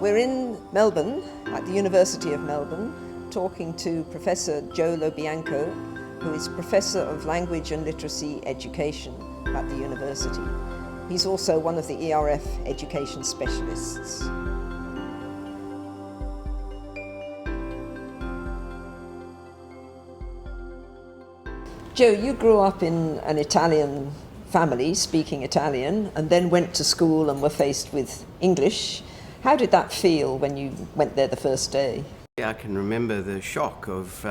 We're in Melbourne, at the University of Melbourne, talking to Professor Jo Lo Bianco, who is Professor of Language and Literacy Education at the university. He's also one of the ERF education specialists. Jo, you grew up in an Italian family, speaking Italian, and then went to school and were faced with English. How did that feel when you went there the first day? Yeah, I can remember the shock of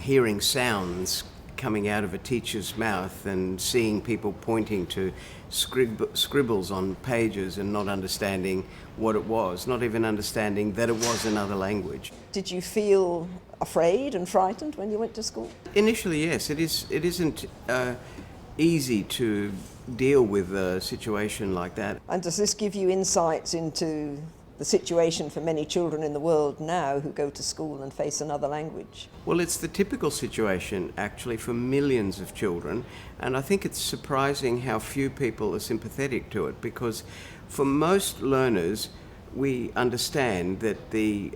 hearing sounds coming out of a teacher's mouth and seeing people pointing to scribbles on pages and not understanding what it was, not even understanding that it was another language. Did you feel afraid and frightened when you went to school? Initially, yes. It isn't easy to deal with a situation like that. And does this give you insights into the situation for many children in the world now who go to school and face another language? Well, it's the typical situation actually for millions of children, and I think it's surprising how few people are sympathetic to it, because for most learners we understand that the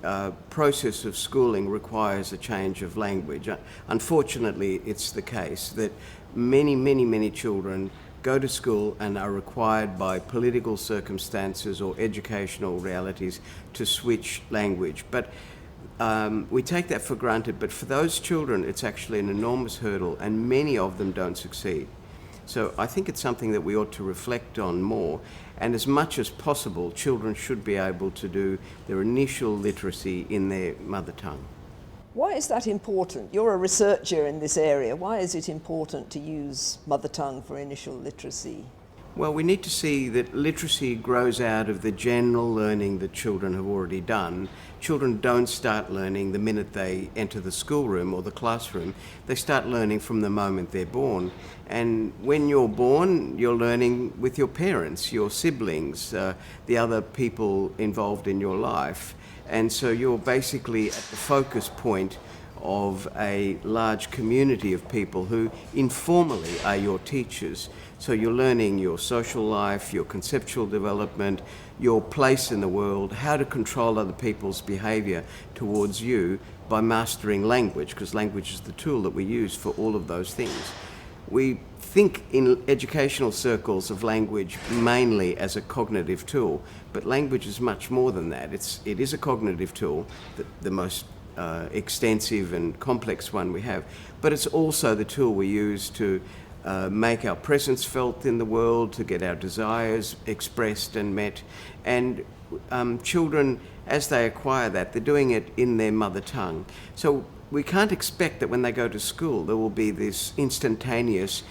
process of schooling requires a change of language. Unfortunately, it's the case that many children go to school and are required by political circumstances or educational realities to switch language. But we take that for granted, but for those children it's actually an enormous hurdle, and many of them don't succeed. So I think it's something that we ought to reflect on more, and as much as possible children should be able to do their initial literacy in their mother tongue. Why is that important? You're a researcher in this area. Why is it important to use mother tongue for initial literacy? Well, we need to see that literacy grows out of the general learning that children have already done. Children don't start learning the minute they enter the schoolroom or the classroom. They start learning from the moment they're born. And when you're born, you're learning with your parents, your siblings, the other people involved in your life. And so you're basically at the focus point of a large community of people who informally are your teachers. So you're learning your social life, your conceptual development, your place in the world, how to control other people's behaviour towards you by mastering language, because language is the tool that we use for all of those things. We think in educational circles of language mainly as a cognitive tool, but language is much more than that. It is a cognitive tool, the most extensive and complex one we have, but it's also the tool we use to make our presence felt in the world, to get our desires expressed and met. And children, as they acquire that, they're doing it in their mother tongue. So we can't expect that when they go to school there will be this instantaneous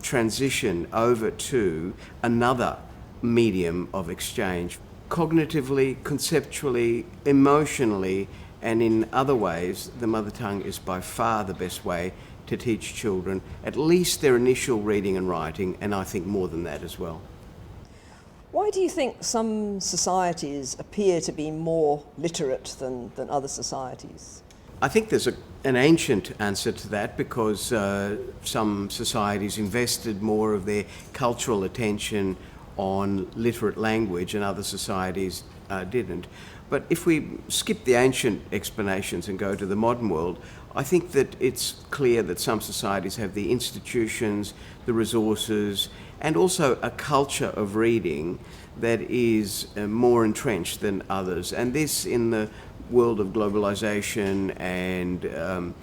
transition over to another medium of exchange. Cognitively, conceptually, emotionally, and in other ways, the mother tongue is by far the best way to teach children at least their initial reading and writing, and I think more than that as well. Why do you think some societies appear to be more literate than other societies? I think there's an ancient answer to that, because some societies invested more of their cultural attention on literate language and other societies didn't. But if we skip the ancient explanations and go to the modern world, I think that it's clear that some societies have the institutions, the resources, and also a culture of reading that is more entrenched than others. And this, in the world of globalization and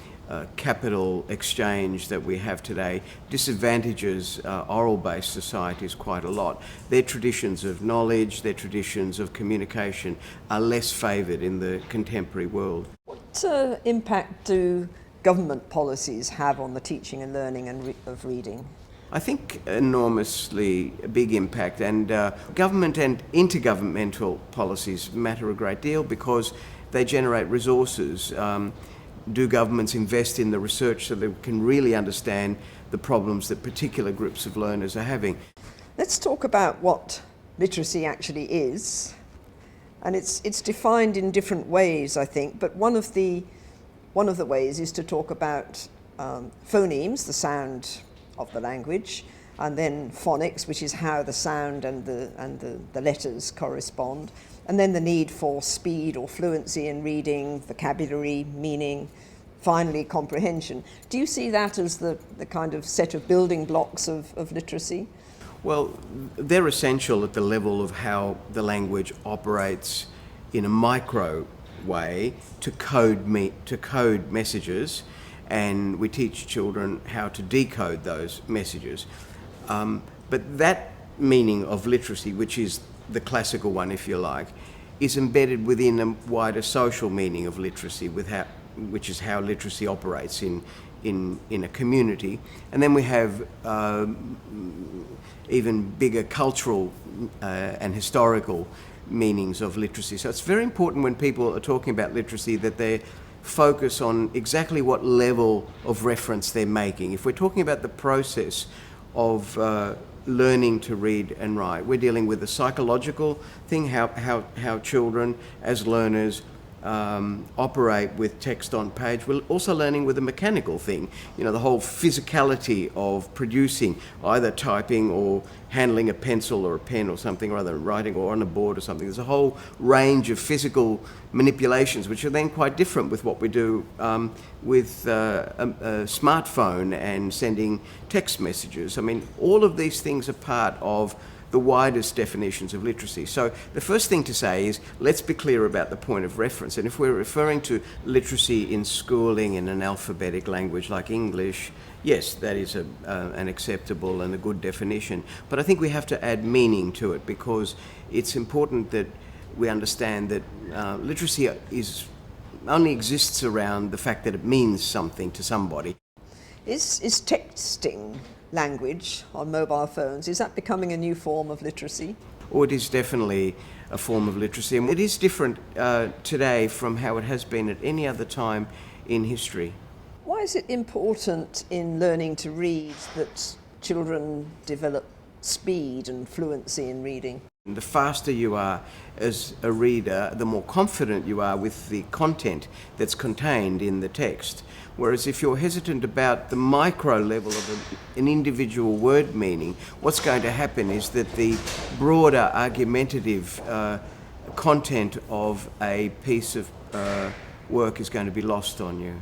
capital exchange that we have today, disadvantages oral-based societies quite a lot. Their traditions of knowledge, their traditions of communication are less favoured in the contemporary world. What impact do government policies have on the teaching and learning of reading? I think enormously big impact, and government and intergovernmental policies matter a great deal because they generate resources. Do governments invest in the research so that we can really understand the problems that particular groups of learners are having? Let's talk about what literacy actually is. And it's defined in different ways, I think, but one of the ways is to talk about phonemes, the sound of the language, and then phonics, which is how the sound and the letters correspond, and then the need for speed or fluency in reading, vocabulary, meaning, finally comprehension. Do you see that as the kind of set of building blocks of literacy? Well, they're essential at the level of how the language operates in a micro way to code messages, and we teach children how to decode those messages. But that meaning of literacy, which is the classical one, if you like, is embedded within a wider social meaning of literacy, which is how literacy operates in a community. And then we have even bigger cultural and historical meanings of literacy. So it's very important when people are talking about literacy that they focus on exactly what level of reference they're making. If we're talking about the process of learning to read and write, we're dealing with a psychological thing, how children as learners operate with text on page. We're also learning with a mechanical thing, the whole physicality of producing, either typing or handling a pencil or a pen or something, or other writing or on a board or something. There's a whole range of physical manipulations which are then quite different with what we do with a smartphone and sending text messages. I mean, all of these things are part of the widest definitions of literacy. So the first thing to say is, let's be clear about the point of reference. And if we're referring to literacy in schooling in an alphabetic language like English, yes, that is an acceptable and a good definition. But I think we have to add meaning to it, because it's important that we understand that literacy only exists around the fact that it means something to somebody. Is texting language on mobile phones, is that becoming a new form of literacy? Oh, it is definitely a form of literacy. And it is different today from how it has been at any other time in history. Why is it important in learning to read that children develop speed and fluency in reading? The faster you are as a reader, the more confident you are with the content that's contained in the text. Whereas if you're hesitant about the micro level of an individual word meaning, what's going to happen is that the broader argumentative content of a piece of work is going to be lost on you.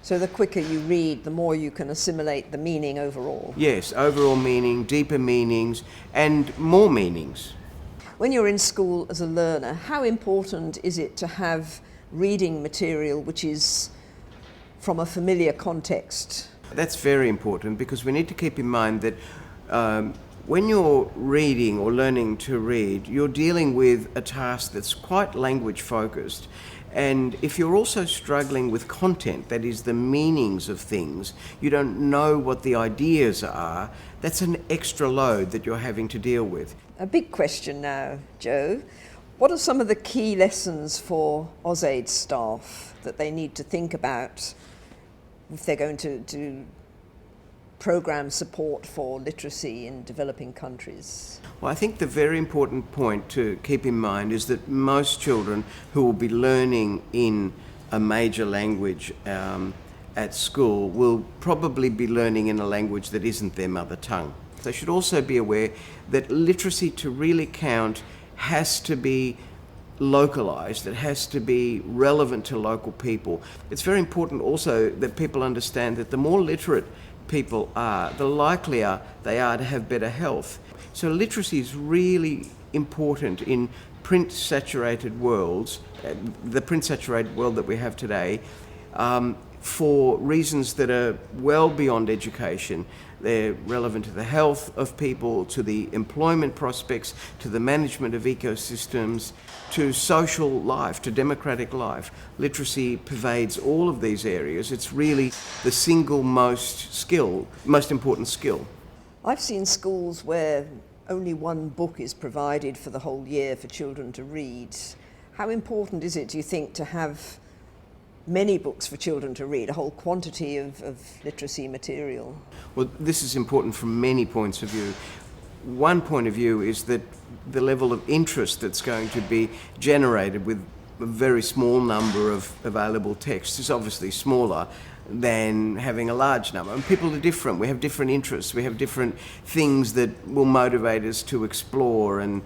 So the quicker you read, the more you can assimilate the meaning overall. Yes, overall meaning, deeper meanings, and more meanings. When you're in school as a learner, how important is it to have reading material which is from a familiar context? That's very important, because we need to keep in mind that when you're reading or learning to read, you're dealing with a task that's quite language focused. And if you're also struggling with content, that is the meanings of things, you don't know what the ideas are, that's an extra load that you're having to deal with. A big question now, Jo. What are some of the key lessons for AusAid staff that they need to think about if they're going to program support for literacy in developing countries? Well, I think the very important point to keep in mind is that most children who will be learning in a major language at school will probably be learning in a language that isn't their mother tongue. They should also be aware that literacy to really count has to be localized, it has to be relevant to local people. It's very important also that people understand that the more literate people are, the likelier they are to have better health. So literacy is really important in print-saturated worlds, the print-saturated world that we have today, for reasons that are well beyond education. They're relevant to the health of people, to the employment prospects, to the management of ecosystems, to social life, to democratic life. Literacy pervades all of these areas. It's really the single most important skill. I've seen schools where only one book is provided for the whole year for children to read. How important is it, do you think, to have many books for children to read, a whole quantity of literacy material? Well, this is important from many points of view. One point of view is that the level of interest that's going to be generated with a very small number of available texts is obviously smaller than having a large number. And people are different. We have different interests. We have different things that will motivate us to explore and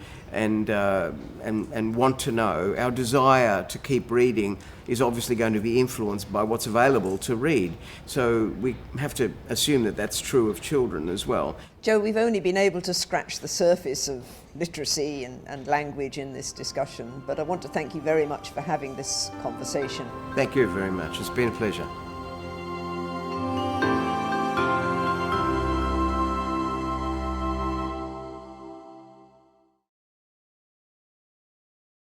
want to know. Our desire to keep reading is obviously going to be influenced by what's available to read. So we have to assume that that's true of children as well. Jo, we've only been able to scratch the surface of literacy and language in this discussion, but I want to thank you very much for having this conversation. Thank you very much. It's been a pleasure.